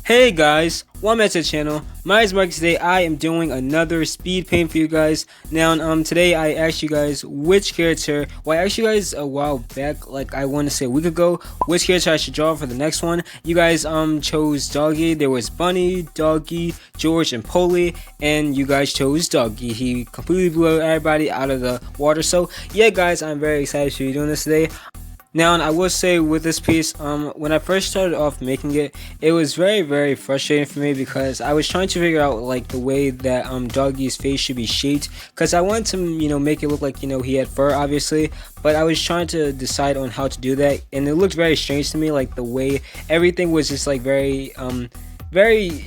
Hey guys, welcome back to the channel. My name is Mark. Today I am doing another speed paint for you guys. Now today I asked you guys which character, well I asked you guys a while back, like I want to say a week ago, which character I should draw for the next one. You guys chose Doggy. There was Bunny, Doggy, George, and Polly, and you guys chose Doggy. He completely blew everybody out of the water. So yeah guys, I'm very excited to be doing this today. Now, I will say with this piece, when I first started off making it, it was very frustrating for me because I was trying to figure out like the way that Doggy's face should be shaped, because I wanted to make it look like he had fur, obviously, but I was trying to decide on how to do that, and it looked very strange to me, like the way everything was just like very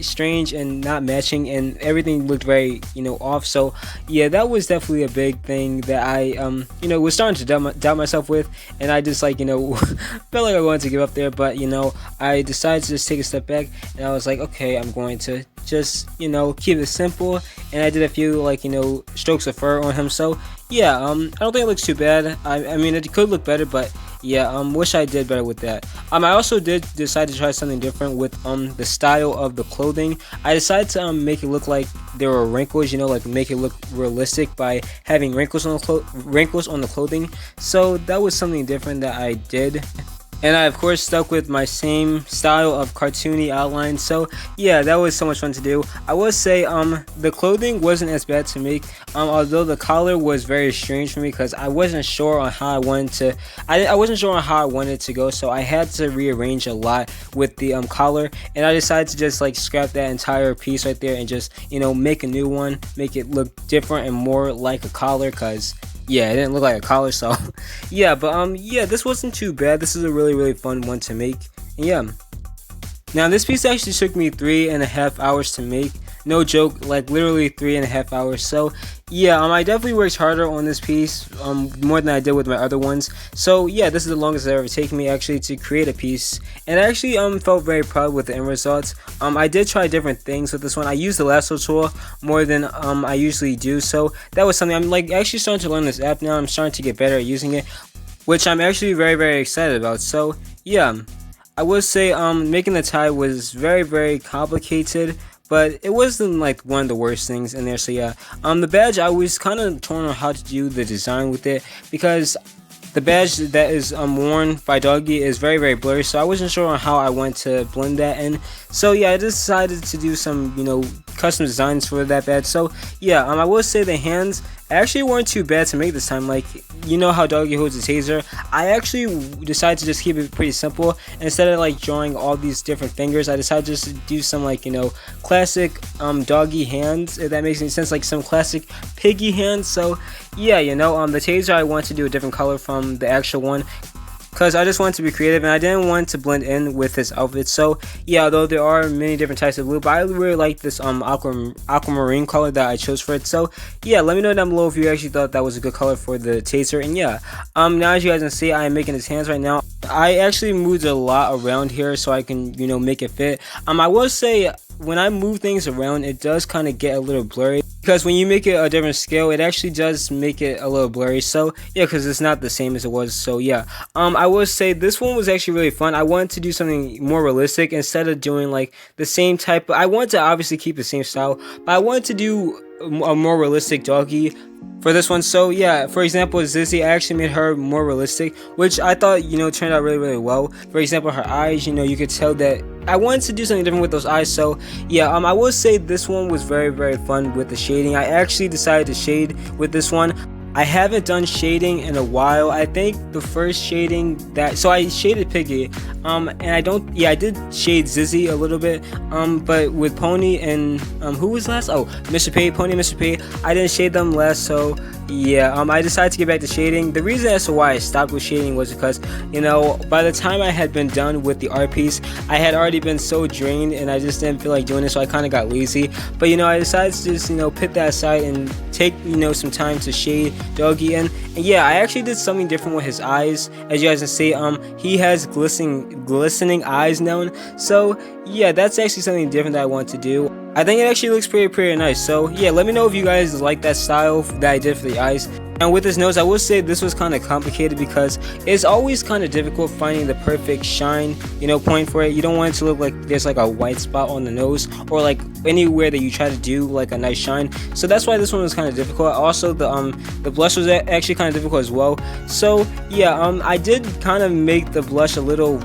strange and not matching, and everything looked very off. So yeah, that was definitely a big thing that I was starting to doubt myself with, and I just felt like I wanted to give up there. But I decided to just take a step back, and I was like, okay, I'm going to just keep it simple, and I did a few strokes of fur on him. So yeah, I don't think it looks too bad. I mean, it could look better, but yeah, wish I did better with that. I also did decide to try something different with the style of the clothing. I decided to make it look like there were wrinkles, like make it look realistic by having wrinkles on the clothing. So that was something different that I did. And I of course stuck with my same style of cartoony outline. So yeah, that was so much fun to do. I will say the clothing wasn't as bad to make, although the collar was very strange for me because I wasn't sure on how I wanted to I wasn't sure on how I wanted it to go, so I had to rearrange a lot with the collar, and I decided to just scrap that entire piece right there and just make a new one, make it look different and more like a collar, because yeah, it didn't look like a collar. So yeah, but yeah, this wasn't too bad. This is a really fun one to make. And yeah, now this piece actually took me 3.5 hours to make. No joke, like literally 3.5 hours. So yeah, I definitely worked harder on this piece more than I did with my other ones. So yeah, this is the longest it's ever taken me actually to create a piece, and I actually felt very proud with the end results. I did try different things with this one. I used the lasso tool more than I usually do, so that was something I'm actually starting to learn this app now. I'm starting to get better at using it, which I'm actually very excited about. So yeah, I would say making the tie was very complicated, but it wasn't one of the worst things in there. So yeah, the badge, I was kind of torn on how to do the design with it, because the badge that is worn by Doggy is very blurry, so I wasn't sure on how I want to blend that in. So yeah, I decided to do some custom designs for that badge. So yeah, I will say the hands actually weren't too bad to make this time. How Doggy holds a taser, I actually decided to just keep it pretty simple. Instead of drawing all these different fingers, I decided just to do some classic Doggy hands, if that makes any sense, some classic piggy hands. So yeah, the taser, I want to do a different color from the actual one, because I just wanted to be creative and I didn't want to blend in with his outfit. So yeah, although there are many different types of blue, but I really like this aquamarine color that I chose for it. So yeah, let me know down below if you actually thought that was a good color for the taser. And yeah, now as you guys can see, I am making his hands right now. I actually moved a lot around here so I can make it fit. I will say when I move things around, it does kind of get a little blurry, because when you make it a different scale, it actually does make it a little blurry. So yeah, because it's not the same as it was. So yeah, I will say this one was actually really fun. I wanted to do something more realistic instead of doing the same type. I wanted to obviously keep the same style, but I wanted to do a more realistic Doggy for this one. So yeah, for example, Zizzy, I actually made her more realistic, which I thought turned out really well. For example, her eyes, you could tell that I wanted to do something different with those eyes. So yeah, I will say this one was very fun with the shading. I actually decided to shade with this one. I haven't done shading in a while. I think the first shading so I shaded Piggy, and I did shade Zizzy a little bit, but with Pony and who was last? Oh, Mr. P, Pony, Mr. P, I didn't shade them last. So yeah, I decided to get back to shading. The reason as to why I stopped with shading was because by the time I had been done with the art piece, I had already been so drained and I just didn't feel like doing it, so I kind of got lazy. But I decided to just put that aside and take some time to shade Doggy in. And yeah, I actually did something different with his eyes. As you guys can see, he has glistening eyes now. So yeah, that's actually something different that I want to do. I think it actually looks pretty nice. So yeah, let me know if you guys like that style that I did for the eyes. And with his nose, I will say this was kind of complicated because it's always kind of difficult finding the perfect shine, point for it. You don't want it to look like there's like a white spot on the nose, or like anywhere that you try to do like a nice shine. So that's why this one was kind of difficult. Also, the blush was actually kind of difficult as well. So yeah, I did kind of make the blush a little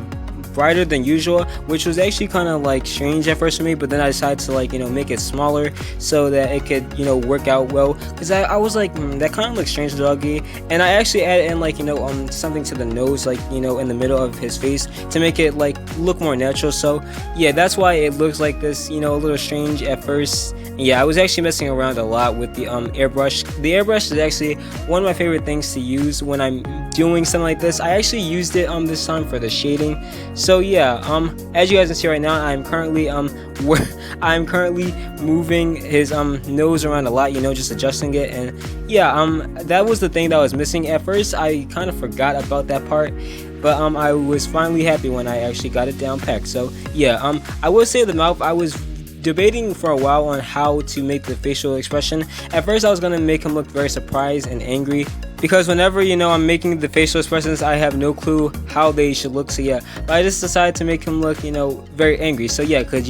brighter than usual, which was actually kind of like strange at first for me, but then I decided to like make it smaller so that it could work out well, because I was like that kind of looks strange, Doggy. And I actually added in like something to the nose, like in the middle of his face, to make it like look more natural. So yeah, that's why it looks like this, a little strange at first. Yeah, I was actually messing around a lot with the airbrush. The airbrush is actually one of my favorite things to use when I'm doing something like this. I actually used it this time for the shading. So yeah, as you guys can see right now, I'm currently moving his nose around a lot, just adjusting it. And yeah, that was the thing that was missing at first. I kind of forgot about that part, but I was finally happy when I actually got it down packed. So yeah, I will say the mouth, I was debating for a while on how to make the facial expression. At first I was gonna make him look very surprised and angry, because whenever I'm making the facial expressions, I have no clue how they should look. So yeah, but I just decided to make him look very angry. So yeah, because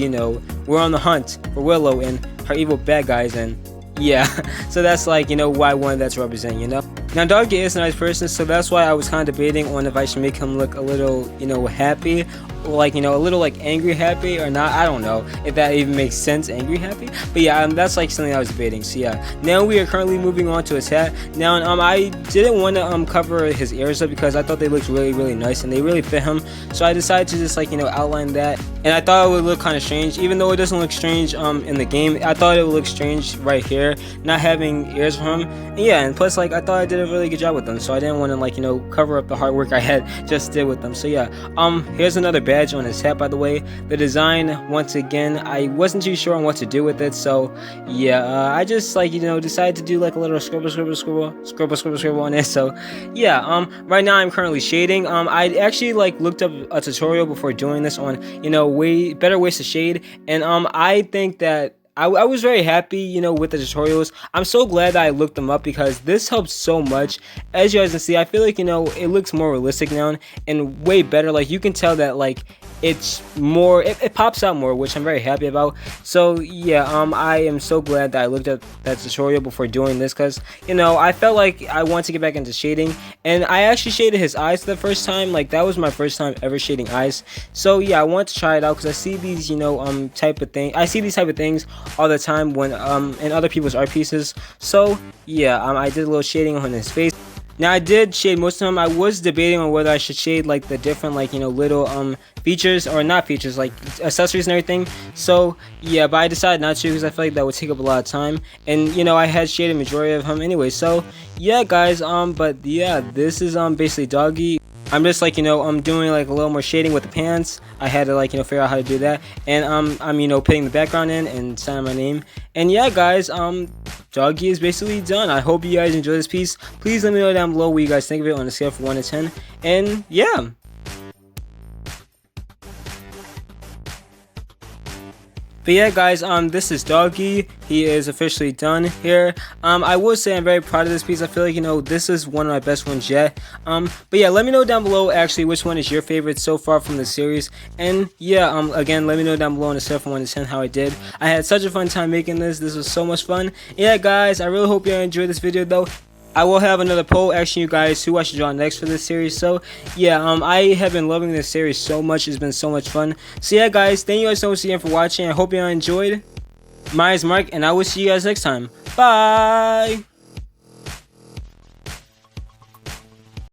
we're on the hunt for Willow and her evil bad guys, and yeah, so that's like why I wanted that to represent. Now Doggy is a nice person, so that's why I was kind of debating on if I should make him look a little happy, or like a little like angry happy or not. I don't know if that even makes sense, angry happy, but yeah, that's like something I was debating. So yeah, now we are currently moving on to his hat. Now I didn't want to cover his ears up because I thought they looked really nice and they really fit him, so I decided to just like outline that. And I thought it would look kind of strange, even though it doesn't look strange in the game. I thought it would look strange right here, not having ears for him. And yeah, and plus like I thought I did a really good job with them, so I didn't want to like cover up the hard work I had just did with them. So yeah, here's another badge on his hat, by the way. The design, once again, I wasn't too sure on what to do with it, so yeah, I just like decided to do like a little scribble on it. So yeah, right now I'm currently shading. I actually like looked up a tutorial before doing this on way better ways to shade, and I think that I was very happy, with the tutorials. I'm so glad that I looked them up because this helps so much. As you guys can see, I feel like, it looks more realistic now and way better. Like, you can tell that, like, it's more, it pops out more, which I'm very happy about. So, yeah, I am so glad that I looked up that tutorial before doing this because, I felt like I wanted to get back into shading. And I actually shaded his eyes for the first time. Like, that was my first time ever shading eyes. So, yeah, I wanted to try it out because I see these, type of thing. I see these type of things all the time when in other people's art pieces. So yeah, I did a little shading on his face. Now I did shade most of them. I was debating on whether I should shade like the different like little features or not features, like accessories and everything. So yeah, but I decided not to because I feel like that would take up a lot of time, and I had shaded majority of him anyway. So yeah guys, but yeah, this is basically Doggy. I'm just like I'm doing like a little more shading with the pants. I had to like figure out how to do that, and I'm putting the background in and signing my name. And yeah guys, Doggy is basically done. I hope you guys enjoy this piece. Please let me know down below what you guys think of it on a scale from 1 to 10. And yeah. But yeah guys, this is Doggy. He is officially done here. I will say I'm very proud of this piece. I feel like this is one of my best ones yet. But yeah, let me know down below actually which one is your favorite so far from the series. And yeah, again, let me know down below on the scale from 1 to 10 how I did. I had such a fun time making this. This was so much fun. Yeah guys, I really hope you enjoyed this video though. I will have another poll asking you guys who I should draw next for this series. So yeah, I have been loving this series so much. It's been so much fun. So yeah guys, thank you guys so much again for watching. I hope you enjoyed. My name is Mark, and I will see you guys next time. Bye.